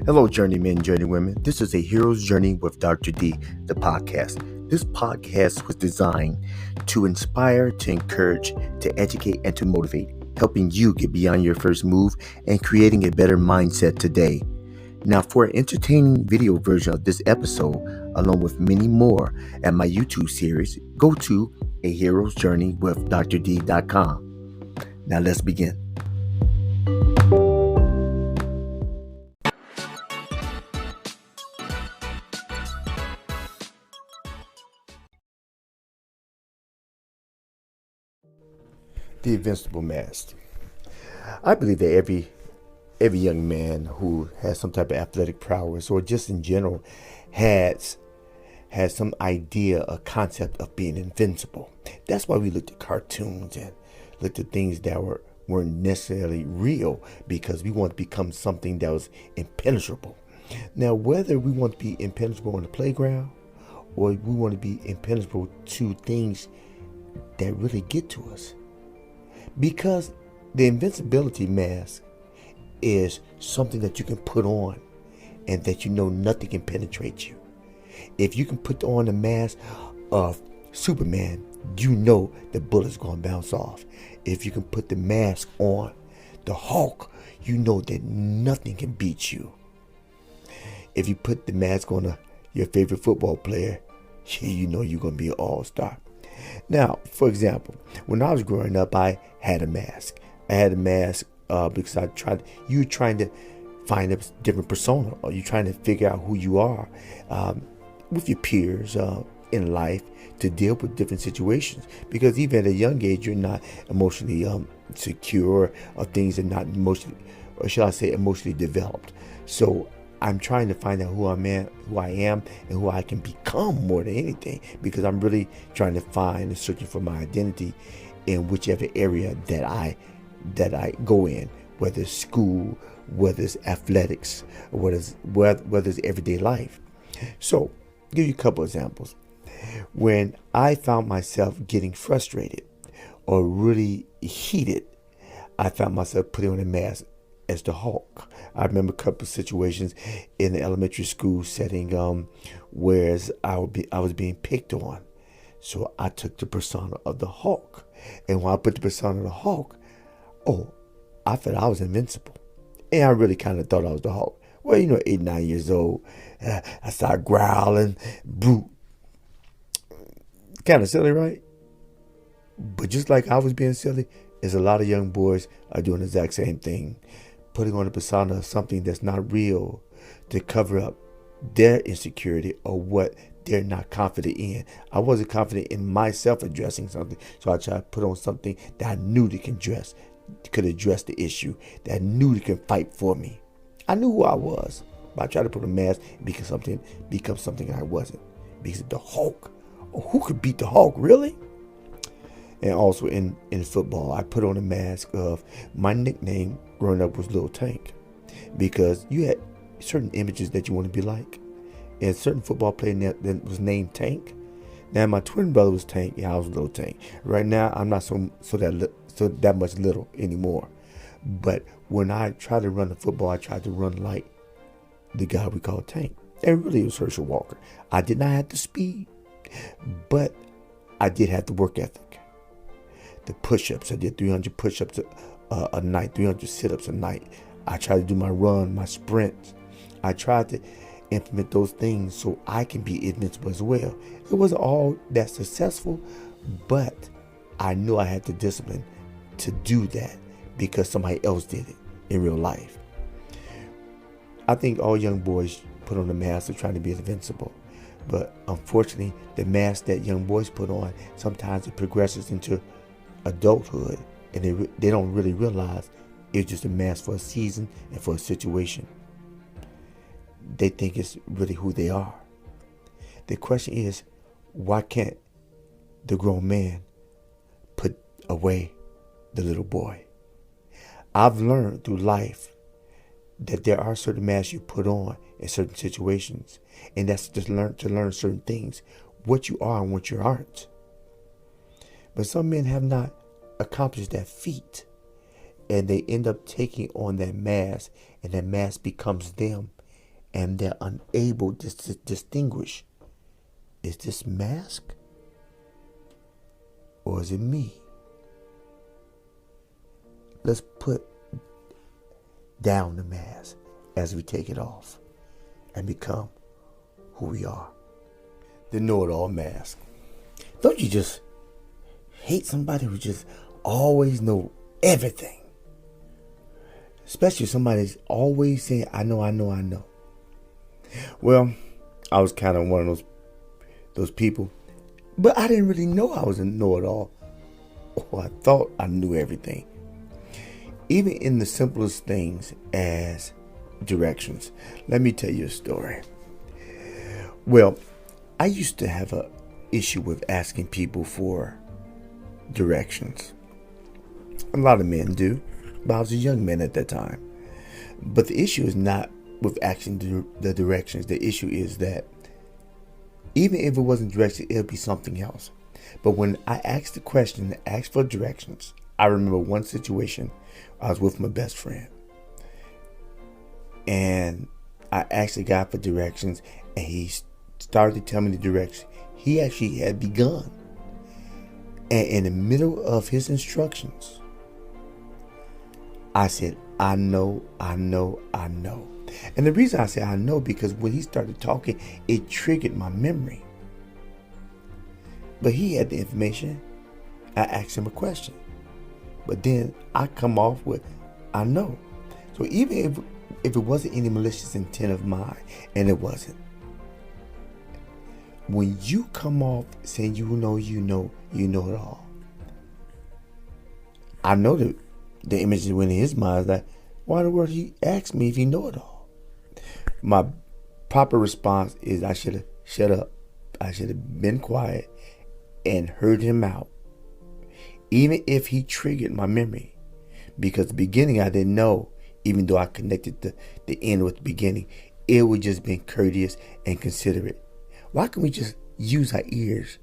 Hello, journeymen, journeywomen. This is a hero's journey with Dr. D, the podcast. This podcast was designed to inspire, to encourage, to educate, and to motivate, helping you get beyond your first move and creating a better mindset today. Now, for an entertaining video version of this episode, along with many more at my YouTube series, go to a hero's journey with drd.com. Now, let's begin. The Invincible mask. I believe that every young man who has some type of athletic prowess, or just in general, has some idea, a concept of being invincible. That's why we looked at cartoons and looked at things that weren't necessarily real, because we want to become something that was impenetrable. Now, whether we want to be impenetrable on the playground or we want to be impenetrable to things that really get to us. Because the invincibility mask is something that you can put on and that you know nothing can penetrate you. If you can put on the mask of Superman, you know the bullet's going to bounce off. If you can put the mask on the Hulk, you know that nothing can beat you. If you put the mask on your favorite football player, you know you're going to be an all-star. Now, for example, when I was growing up, I had a mask. I had a mask because you're trying to find a different persona, or you're trying to figure out who you are with your peers in life to deal with different situations. Because even at a young age, you're not emotionally secure, or things are not emotionally, or shall I say, emotionally developed. So I'm trying to find out who I am, and who I can become more than anything, because I'm really trying to find and searching for my identity in whichever area that I go in, whether it's school, whether it's athletics, or whether it's everyday life. So, I'll give you a couple examples. When I found myself getting frustrated or really heated, I found myself putting on a mask as the Hulk. I remember a couple of situations in the elementary school setting where I was being picked on. So I took the persona of the Hulk. And when I put the persona of the Hulk, I felt I was invincible. And I really kind of thought I was the Hulk. Well, 8, 9 years old, I started growling, brute. Kind of silly, right? But just like I was being silly, there's a lot of young boys are doing the exact same thing, putting on a persona of something that's not real to cover up their insecurity or what they're not confident in. I wasn't confident in myself addressing something, so I tried to put on something that I knew they could address the issue, that I knew they could fight for me. I knew who I was, but I tried to put a mask and become something I wasn't. Because of the Hulk. Who could beat the Hulk, really? And also in football, I put on a mask of my nickname growing up was Little Tank, because you had certain images that you want to be like. And a certain football player that was named Tank. Now my twin brother was Tank. Yeah, I was Little Tank. Right now, I'm not so that much little anymore. But when I tried to run the football, I tried to run like the guy we call Tank. And really, it was Herschel Walker. I did not have the speed, but I did have the work ethic. The push-ups, I did 300 push-ups a night, 300 sit-ups a night. I tried to do my run, my sprints. I tried to implement those things so I can be invincible as well. It wasn't all that successful, but I knew I had the discipline to do that because somebody else did it in real life. I think all young boys put on the mask of trying to be invincible. But unfortunately, the mask that young boys put on, sometimes it progresses into adulthood, and they don't really realize it's just a mask for a season and for a situation. They think it's really who they are. The question is, why can't the grown man put away the little boy? I've learned through life that there are certain masks you put on in certain situations, and that's just to learn certain things, what you are and what you aren't. But some men have not accomplished that feat, and they end up taking on that mask, and that mask becomes them, and they're unable to distinguish, is this mask or is it me? Let's put down the mask as we take it off and become who we are. The know-it-all mask. Don't you just hate somebody who just always know everything? Especially somebody's always saying, I know, I know, I know. Well, I was kind of one of those people, but I didn't really know I was a know-it-all. Or I thought I knew everything. Even in the simplest things as directions. Let me tell you a story. Well, I used to have an issue with asking people for directions. A lot of men do, but I was a young man at that time. But the issue is not with asking the directions. The issue is that even if it wasn't directions, it'll be something else. But when I asked the question, asked for directions, I remember one situation. I was with my best friend, and I asked the guy for directions, and he started to tell me the direction he actually had begun. And in the middle of his instructions, I said, I know, I know, I know. And the reason I say I know, because when he started talking, it triggered my memory. But he had the information. I asked him a question. But then I come off with, I know. So even if it wasn't any malicious intent of mine, and it wasn't, when you come off saying you know it all, I know that the image that went in his mind is like, why in the world he asked me if he know it all? My proper response is I should have shut up. I should have been quiet and heard him out. Even if he triggered my memory. Because the beginning I didn't know, even though I connected the end with the beginning, it would just be courteous and considerate. Why can't we just use our ears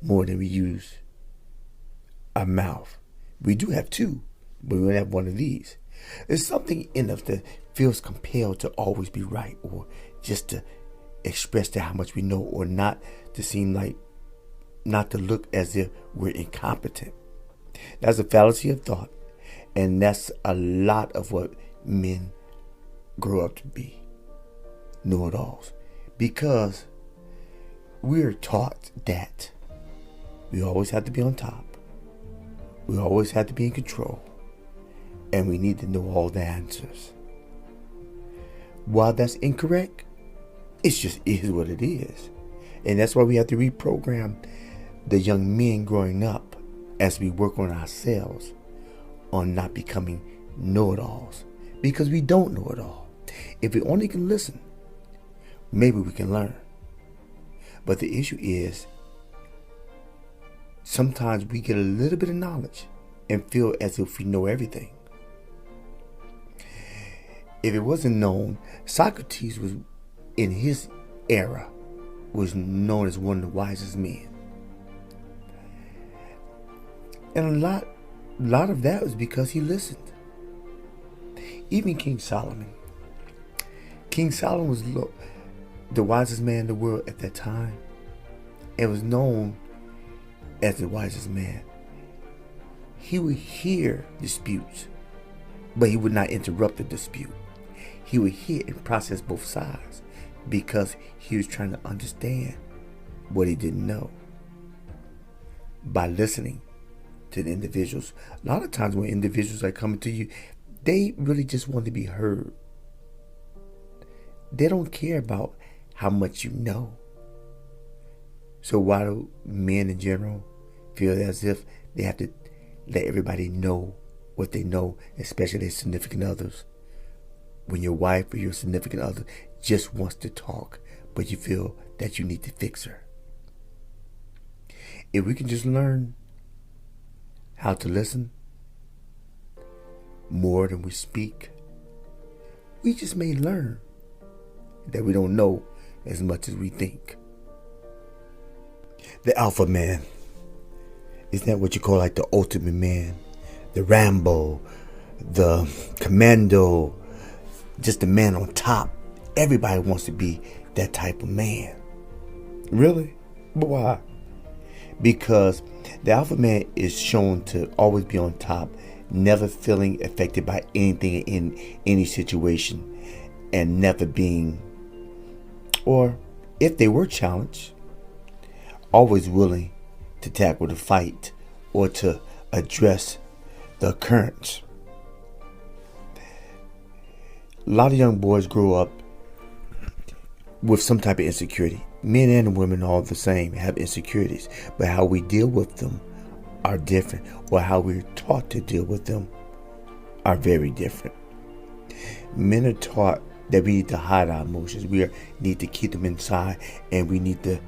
more than we use our mouth? We do have two, but we don't have one of these. There's something in us that feels compelled to always be right, or just to express to how much we know, or not to seem like, not to look as if we're incompetent. That's a fallacy of thought, and that's a lot of what men grow up to be, know-it-alls, because we're taught that we always have to be on top, we always have to be in control, and we need to know all the answers. While that's incorrect, it just is what it is. And that's why we have to reprogram the young men growing up as we work on ourselves on not becoming know-it-alls, because we don't know it all. If we only can listen, maybe we can learn. But the issue is, sometimes we get a little bit of knowledge and feel as if we know everything. If it wasn't known, Socrates was, in his era, was known as one of the wisest men. And a lot of that was because he listened. Even King Solomon. King Solomon was the wisest man in the world at that time, and was known as the wisest man. He would hear disputes, but he would not interrupt the dispute. He would hear and process both sides, because he was trying to understand what he didn't know. By listening to the individuals. A lot of times when individuals are coming to you, they really just want to be heard. They don't care about how much you know. So why do men in general feel as if they have to let everybody know what they know, especially their significant others? When your wife or your significant other just wants to talk, but you feel that you need to fix her. If we can just learn how to listen more than we speak, we just may learn that we don't know as much as we think. The alpha man. Isn't that what you call like the ultimate man? The Rambo, the commando, just the man on top. everybody wants to be that type of man. Really? But why? Because the alpha man is shown to always be on top, never feeling affected by anything in any situation, and never being, or if they were challenged, always willing to tackle the fight or to address the occurrence. A lot of young boys grow up with some type of insecurity. Men and women all the same have insecurities, but how we deal with them are different, or how we're taught to deal with them are very different. Men are taught that we need to hide our emotions. We need to keep them inside, and we need to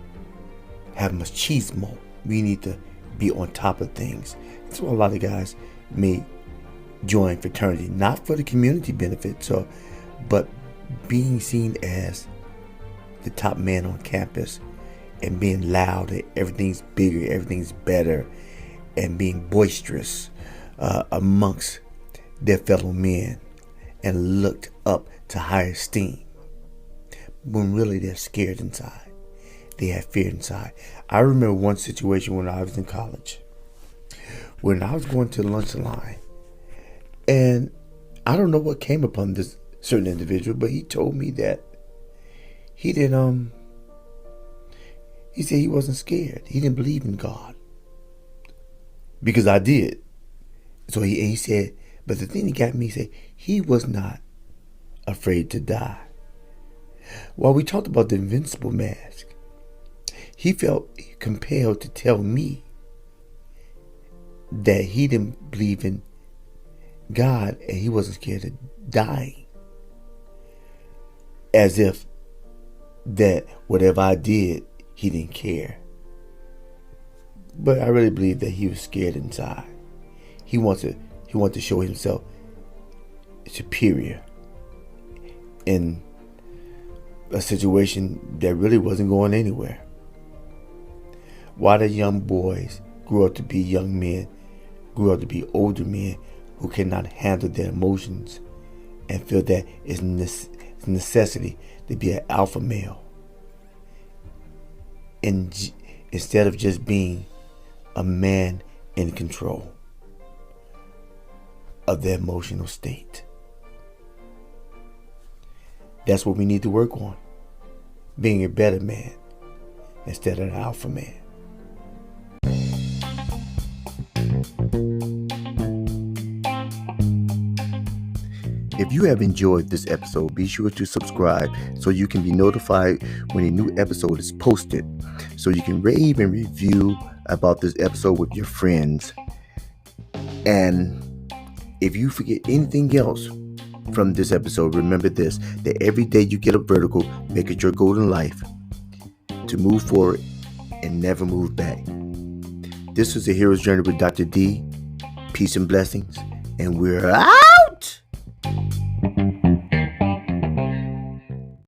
have machismo. We need to be on top of things. That's why a lot of guys may join fraternity, not for the community benefits, but being seen as the top man on campus and being loud, and everything's bigger, everything's better, and being boisterous amongst their fellow men and looked up to higher esteem, when really they're scared inside. They have fear inside. I remember one situation when I was in college, when I was going to the lunch line, and I don't know what came upon this certain individual, but he told me that he didn't, he said he wasn't scared. He didn't believe in God. Because I did. So he said, but the thing that got me, he said, he was not afraid to die. While we talked about the invincible mask, he felt compelled to tell me that he didn't believe in God and he wasn't scared of dying. As if that whatever I did, he didn't care. But I really believe that he was scared inside. He wanted to show himself superior in a situation that really wasn't going anywhere. Why the young boys grew up to be young men, grew up to be older men who cannot handle their emotions and feel that it's necessity to be an alpha male, and instead of just being a man in control of their emotional state. That's what we need to work on, being a better man instead of an alpha man. If you have enjoyed this episode, be sure to subscribe so you can be notified when a new episode is posted, so you can rave and review about this episode with your friends. And if you forget anything else from this episode, remember this, that every day you get up vertical, make it your goal in life to move forward and never move back. This was the Hero's Journey with Dr. D. Peace and blessings, and we're out.